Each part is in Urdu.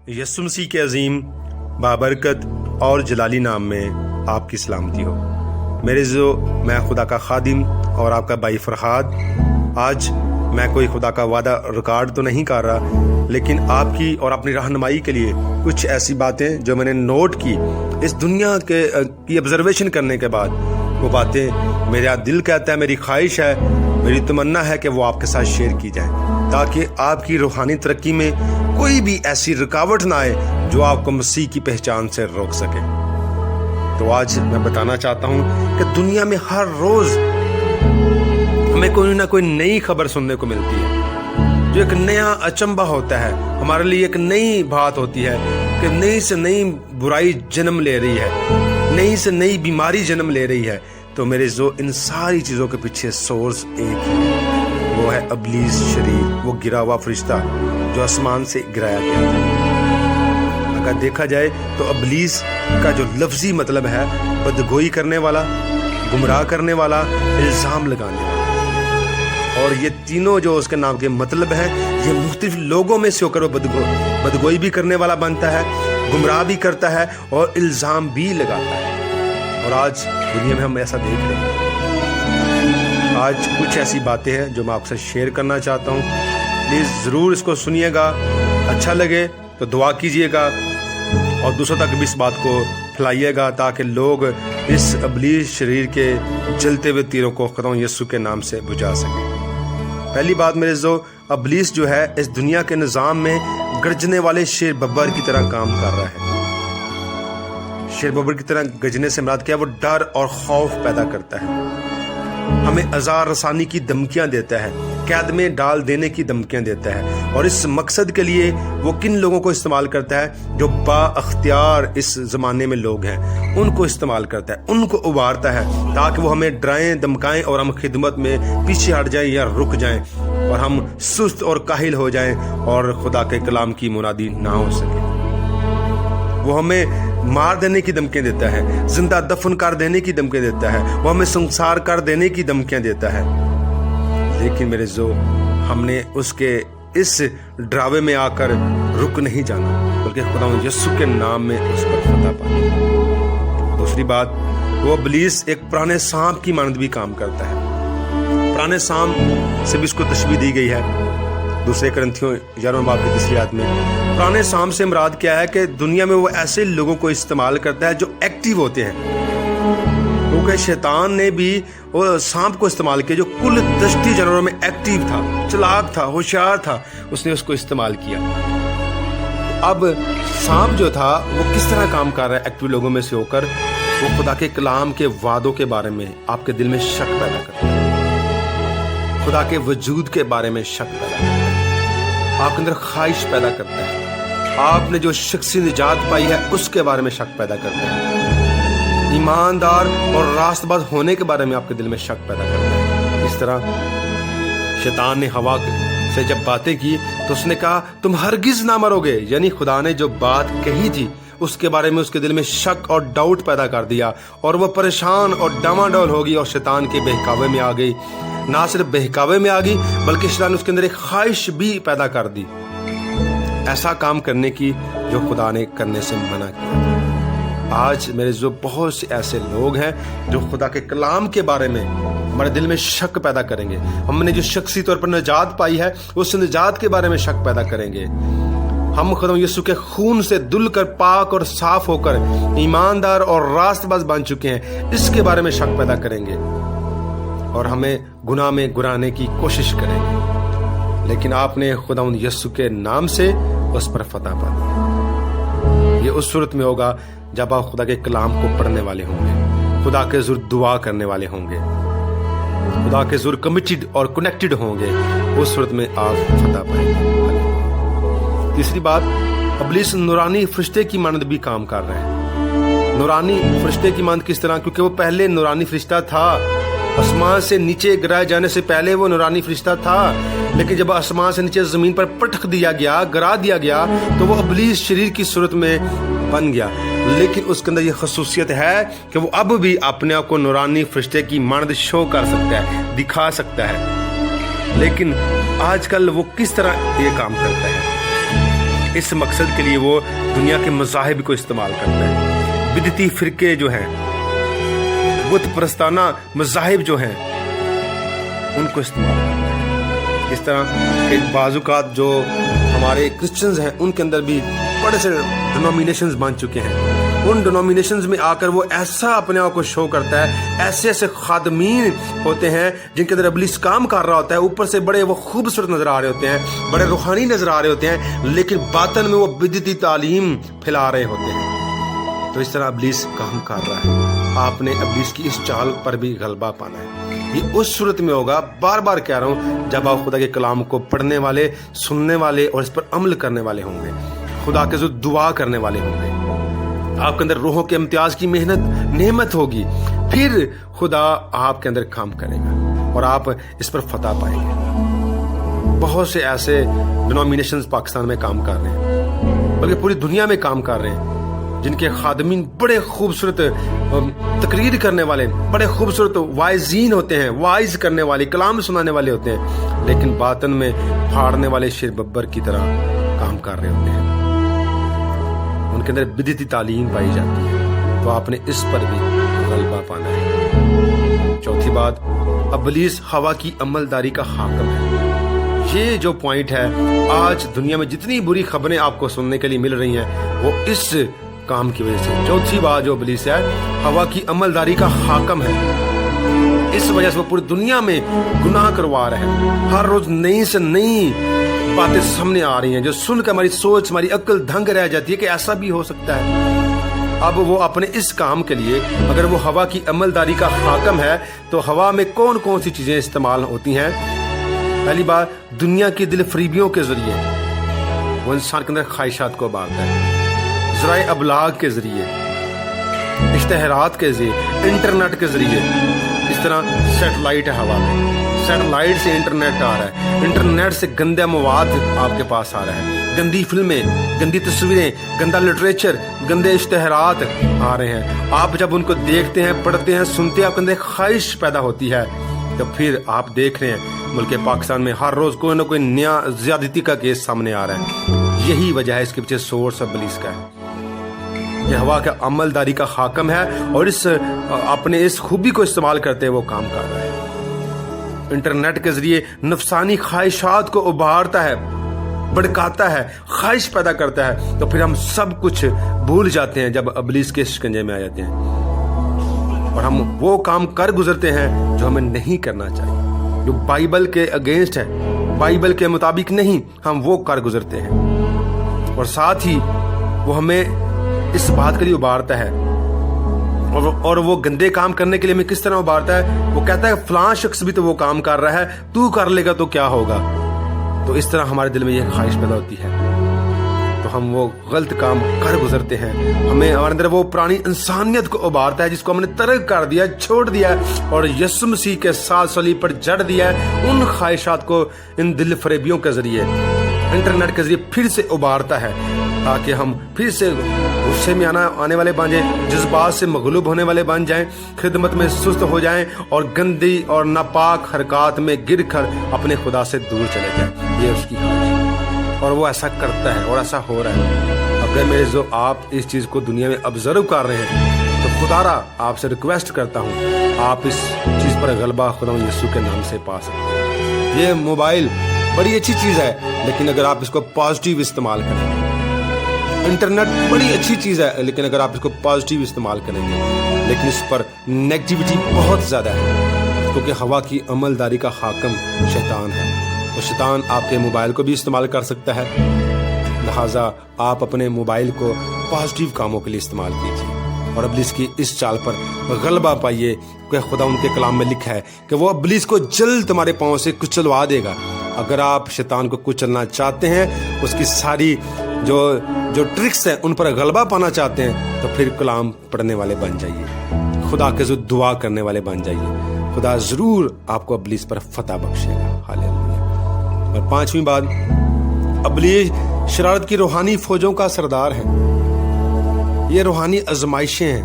یسوع مسیح کے عظیم بابرکت اور جلالی نام میں آپ کی سلامتی ہو۔ میں خدا کا خادم اور آپ کا بھائی فرحاد۔ آج میں کوئی خدا کا وعدہ ریکارڈ تو نہیں کر رہا، لیکن آپ کی اور اپنی رہنمائی کے لیے کچھ ایسی باتیں جو میں نے نوٹ کی اس دنیا کی آبزرویشن کرنے کے بعد، وہ باتیں میرا دل کہتا ہے، میری خواہش ہے، میری تمنا ہے کہ وہ آپ کے ساتھ شیئر کی جائیں، تاکہ آپ کی روحانی ترقی میں کوئی بھی ایسی رکاوٹ نہ آئے جو آپ کو مسیح کی پہچان سے روک سکے۔ تو آج میں بتانا چاہتا ہوں کہ دنیا میں ہر روز ہمیں کوئی نہ کوئی نئی خبر سننے کو ملتی ہے، جو ایک نیا اچنبھا ہوتا ہے، ہمارے لیے ایک نئی بات ہوتی ہے کہ نئی سے نئی برائی جنم لے رہی ہے، نئی سے نئی بیماری جنم لے رہی ہے۔ تو میرے ان ساری چیزوں کے پیچھے سورس ایک ہی ہے، وہ ہے ابلیس شریر، وہ گرا ہوا فرشتہ جو آسمان سے گرایا گیا تھا۔ اگر دیکھا جائے تو ابلیس کا جو لفظی مطلب ہے بدگوئی کرنے والا، گمراہ کرنے والا، الزام لگانے والا، اور یہ تینوں جو اس کے نام کے مطلب ہے، یہ مختلف لوگوں میں سے ہو کر وہ بدگوئی بھی کرنے والا بنتا ہے، گمراہ بھی کرتا ہے اور الزام بھی لگاتا ہے۔ اور آج دنیا میں ہم ایسا دیکھ رہے ہیں۔ آج کچھ ایسی باتیں ہیں جو میں آپ سے شیئر کرنا چاہتا ہوں، پلیز ضرور اس کو سنیے گا، اچھا لگے تو دعا کیجیے گا اور دوسروں تک بھی اس بات کو پھیلائیے گا، تاکہ لوگ اس ابلیس شریر کے جلتے ہوئے تیروں کو خدا یسوع کے نام سے بجھا سکیں۔ پہلی بات میرے ابلیس جو ہے اس دنیا کے نظام میں گرجنے والے شیر ببر کی طرح کام کر رہا ہے۔ شیر ببر کی طرح گرجنے سے مراد کیا ہے؟ وہ ڈر اور خوف پیدا کرتا ہے، ہمیں عذاب رسانی کی دھمکیاں دیتا ہے، قید میں ڈال دینے کی دھمکیاں دیتا ہے، اور اس مقصد کے لیے وہ کن لوگوں کو استعمال کرتا ہے؟ جو با اختیار اس زمانے میں لوگ ہیں، ان کو استعمال کرتا ہے، ان کو ابھارتا ہے، تاکہ وہ ہمیں ڈرائیں دھمکائیں اور ہم خدمت میں پیچھے ہٹ جائیں یا رک جائیں، اور ہم سست اور کاہل ہو جائیں اور خدا کے کلام کی منادی نہ ہو سکے۔ وہ ہمیں مار دینے کی دھمکیاں دیتا ہے، زندہ دفن کر دینے کی دھمکیاں دیتا ہے، وہ ہمیں سنسار کر دینے کی دھمکیاں دیتا ہے۔ لیکن میرے ہم نے اس کے اس ڈراوے میں آ کر رک نہیں جانا، بلکہ خدا یسوع کے نام میں اس پر فتح پانا۔ دوسری بات، وہ ابلیس ایک پرانے سانپ کی مانند بھی کام کرتا ہے۔ پرانے سانپ سے بھی اس کو تشبیہ دی گئی ہے، دوسرے کرنتھیوں 11 باب کی 3 آیت میں۔ پرانے سانپ سے مراد کیا ہے؟ کہ دنیا میں وہ ایسے لوگوں کو استعمال کرتا ہے جو ایکٹیو ہوتے ہیں، کیونکہ شیطان نے بھی وہ سانپ کو استعمال کیا جو کل دشتی جانوروں میں ایکٹیو تھا، چلاک تھا، ہوشیار تھا، اس نے اس کو استعمال کیا۔ اب سانپ جو تھا وہ کس طرح کام کر رہا ہے ایکٹیو لوگوں میں سے ہو کر؟ وہ خدا کے کلام کے وعدوں کے بارے میں آپ کے دل میں شک پیدا کرتا ہے، خدا کے وجود کے بارے میں شک پیدا کرتا ہے، آپ کے اندر خواہش پیدا کرتا ہے، آپ نے جو شخصی نجات پائی ہے اس کے بارے میں شک پیدا کرتا ہے، ایماندار اور راست باز ہونے کے بارے میں آپ کے دل میں شک پیدا کرتا ہے۔ اس طرح شیطان نے ہوا سے جب باتیں کی تو اس نے کہا تم ہرگز نہ مرو گے، یعنی خدا نے جو بات کہی تھی اس کے بارے میں اس کے دل میں شک اور ڈاؤٹ پیدا کر دیا، اور وہ پریشان اور ڈاواڈول ہو گئی اور شیطان کے بہکاوے میں آ گئی۔ نہ صرف بہکاوے میں آ گئی بلکہ شیطان نے اس کے اندر ایک خواہش بھی پیدا کر دی، ایسا کام کرنے کی جو خدا نے کرنے سے منع کیا۔ آج میرے بہت سے ایسے لوگ ہیں جو خدا کے کلام کے بارے میں ہمارے دل میں شک پیدا کریں گے، ہم نے جو شخصی طور پر نجات پائی ہے اس نجات کے بارے میں شک پیدا کریں گے، ہم خدا یسوع کے خون سے دھل کر پاک اور صاف ہو کر ایماندار اور راست باز بن چکے ہیں، اس کے بارے میں شک پیدا کریں گے، اور ہمیں گناہ میں گرانے کی کوشش کریں گے۔ لیکن آپ نے خدا یسوع کے نام سے اس پر فتح پا دی۔ یہ اس صورت میں ہوگا جب آپ خدا کے کلام کو پڑھنے والے ہوں گے، خدا کے ضرور دعا کرنے والے ہوں گے، خدا کے ضرور کمیٹڈ اور کنیکٹڈ ہوں گے، اس صورت میں آپ فتح پائیں گے۔ تیسری بات، ابلیس نورانی فرشتے کی مانند بھی کام کر رہے ہیں۔ نورانی فرشتے کی مانند کس طرح؟ کیونکہ وہ پہلے نورانی فرشتہ تھا، آسمان سے نیچے گرائے جانے سے پہلے وہ نورانی فرشتہ تھا، لیکن جب آسمان سے نیچے زمین پر پٹک دیا گیا، گرا دیا گیا، تو وہ ابلیس شریر کی صورت میں بن گیا۔ لیکن اس کے اندر یہ خصوصیت ہے کہ وہ اب بھی اپنے آپ کو نورانی فرشتے کی مانند شو کر سکتا ہے، دکھا سکتا ہے۔ لیکن آج کل وہ کس طرح یہ کام کرتا ہے؟ اس مقصد کے لیے وہ دنیا کے مذاہب کو استعمال کرتا ہے. بدعتی فرقے جو ہیں، بت پرستانہ مذاہب جو ہیں، ان کو استعمال کرتا ہے. اس طرح کہ بعض اوقات جو ہمارے کرسچنز ہیں ان کے اندر بھی بڑے سے ڈینومینیشنز بن چکے ہیں. ان ڈینومینیشنز میں آ کر وہ ایسا اپنے آپ کو شو کرتا ہے، ایسے ایسے خادمین ہوتے ہیں جن کے اندر ابلیس کام کر رہا ہوتا ہے. اوپر سے بڑے وہ خوبصورت نظر آ رہے ہوتے ہیں، بڑے روحانی نظر آ رہے ہوتے ہیں، لیکن باطن میں وہ بدعتی تعلیم پھیلا رہے ہوتے ہیں. تو اس طرح ابلیس کام کر رہا ہے. آپ نے ابلیس کی اس چال پر بھی غلبہ پانا ہے. یہ اس صورت میں ہوگا، بار بار کہہ رہا ہوں، جب آپ خدا کے کلام کو پڑھنے والے، سننے والے اور اس پر عمل کرنے والے ہوں گے، خدا کے ذریعے دعا کرنے والے ہوں گے. آپ کے اندر روحوں کے امتیاز کی نعمت ہوگی، پھر خدا آپ کے اندر کام کرے گا اور آپ اس پر فتح پائیں گے. بہت سے ایسے ڈینومینیشنز پاکستان میں کام کر رہے ہیں، بلکہ پوری دنیا میں کام کر رہے ہیں، جن کے خادمین بڑے خوبصورت تقریر کرنے والے، بڑے خوبصورت وائزین ہوتے ہیں، وائز کرنے والے، کلام سنانے والے ہوتے ہیں، لیکن باطن میں پھاڑنے والے شیر ببر کی طرح کام کر رہے ہوتے ہیں. ان کے اندر بدعتی تعلیم پائی جاتی ہے. تو آپ نے اس پر بھی غلبہ پانا ہے. چوتھی بات، ابلیس ہوا کی عملداری کا حاکم ہے. یہ جو پوائنٹ ہے، آج دنیا میں جتنی بری خبریں آپ کو سننے کے لیے مل رہی ہیں وہ اس کام کی وجہ سے. چوتھی بات جو ابلیس ہے، ہوا کی عملداری کا حاکم ہے. اس وجہ سے وہ پوری دنیا میں گناہ کروا رہے ہیں. ہر روز نئی سے نئی باتیں سامنے آ رہی ہیں جو سن کر ہماری سوچ، ہماری عقل دھنگ رہ جاتی ہے کہ ایسا بھی ہو سکتا ہے. اب وہ اپنے اس کام کے لیے، اگر وہ ہوا کی عملداری کا حاکم ہے تو ہوا میں کون کون سی چیزیں استعمال ہوتی ہیں؟ پہلی بات، دنیا کی دل فریبیوں کے ذریعے وہ انسان کے اندر خواہشات کو ابھارتا ہے. ذرائع ابلاغ کے ذریعے، اشتہارات کے ذریعے، انٹرنیٹ کے ذریعے. اس طرح سیٹلائٹ ہے ہوا میں، سیٹلائٹ سے انٹرنیٹ آ رہا ہے، انٹرنیٹ سے گندہ مواد آپ کے پاس آ رہا ہے، گندی فلمیں، گندی تصویریں، گندا لٹریچر، گندے اشتہارات آ رہے ہیں. آپ جب ان کو دیکھتے ہیں، پڑھتے ہیں، سنتے ہیں، آپ کے اندر خواہش پیدا ہوتی ہے. تو پھر آپ دیکھ رہے ہیں ملک پاکستان میں ہر روز کوئی نہ کوئی نیا زیادتی کا کیس سامنے آ رہا ہے. یہی وجہ ہے، اس کے پیچھے سورس ابلیس کا ہے. یہ ہوا کا عملداری کا حاکم ہے اور اپنے اس خوبی کو استعمال کرتے وہ کام کر رہا ہے. انٹرنیٹ کے ذریعے نفسانی خواہشات کو ابھارتا ہے، بھڑکاتا ہے، خواہش پیدا کرتا ہے. تو پھر ہم سب کچھ بھول جاتے ہیں جب ابلیس کے شکنجے میں آ جاتے ہیں، اور ہم وہ کام کر گزرتے ہیں جو ہمیں نہیں کرنا چاہیے، جو بائبل کے اگینسٹ ہے، بائبل کے مطابق نہیں، ہم وہ کر گزرتے ہیں. اور ساتھ ہی وہ ہمیں اس بات کے لیے ابھارتا ہے، اور وہ گندے کام کرنے کے لیے ہمیں کس طرح ابھارتا ہے؟ وہ کہتا ہے فلاں شخص بھی تو وہ کام کر رہا ہے، تو کر لے گا تو کیا ہوگا. تو اس طرح ہمارے دل میں یہ خواہش پیدا ہوتی ہے، تو ہم وہ غلط کام کر گزرتے ہیں. ہمیں ہمارے اندر وہ پرانی انسانیت کو ابھارتا ہے جس کو ہم نے ترک کر دیا، چھوڑ دیا ہے، اور یسوع مسیح کے ساتھ صلیب پر جڑ دیا ہے. ان خواہشات کو ان دل فریبیوں کے ذریعے، انٹرنیٹ کے ذریعے پھر سے ابھارتا ہے، تاکہ ہم پھر سے غصے میں آنے والے بن جائیں، جذبات سے مغلوب ہونے والے بن جائیں، خدمت میں سست ہو جائیں، اور گندی اور ناپاک حرکات میں گر کر اپنے خدا سے دور چلے جائیں. یہ اس کی خواہش ہے، اور وہ ایسا کرتا ہے اور ایسا ہو رہا ہے. اگر میرے جو آپ اس چیز کو دنیا میں آبزرو کر رہے ہیں تو خدا را آپ سے ریکویسٹ کرتا ہوں، آپ اس چیز پر غلبہ خدا یسوع کے نام سے پا سکتے ہیں. یہ موبائل بڑی اچھی چیز ہے، لیکن اگر آپ اس کو پازیٹیو استعمال کریں گے. انٹرنیٹ بڑی اچھی چیز ہے، لیکن اگر آپ اس کو پازیٹیو استعمال کریں گے. لیکن اس پر نیگیٹیوٹی بہت زیادہ ہے، کیونکہ ہوا کی عملداری کا حاکم شیطان ہے، اور شیطان آپ کے موبائل کو بھی استعمال کر سکتا ہے. لہٰذا آپ اپنے موبائل کو پازیٹیو کاموں کے لیے استعمال کیجیے، اور ابلیس کی اس چال پر غلبہ پائیے، کہ خدا ان کے کلام میں لکھا ہے کہ وہ ابلیس کو جلد تمہارے پاؤں سے کچلوا دے گا. اگر آپ شیطان کو کچلنا چاہتے ہیں، اس کی ساری جو ٹرکس ہیں ان پر غلبہ پانا چاہتے ہیں، تو پھر کلام پڑھنے والے بن جائیے، خدا کے ذریعے دعا کرنے والے بن جائیے. خدا ضرور آپ کو ابلیس پر فتح بخشے گا. ہاللیلویا. اور پانچویں بات، ابلیس شرارت کی روحانی فوجوں کا سردار ہے. یہ روحانی آزمائشیں ہیں.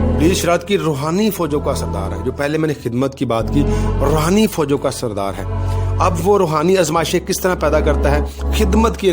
ابلیس شرارت کی روحانی فوجوں کا سردار ہے. جو پہلے میں نے خدمت کی بات کی، روحانی فوجوں کا سردار ہے. اب وہ روحانی آزمائشیں کس طرح پیدا کرتا ہے؟ خدمت کی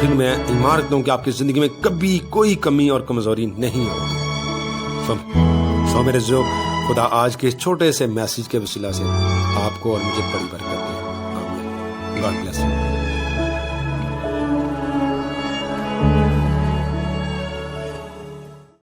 پھر میں ایمان رکھتا ہوں کہ آپ کی زندگی میں کبھی کوئی کمی اور کمزوری نہیں ہوگی۔ سو میرے جو خدا آج کے اس چھوٹے سے میسیج کے وسیلہ سے آپ کو اور مجھے بڑی برکت دے۔ آمین۔ God bless you.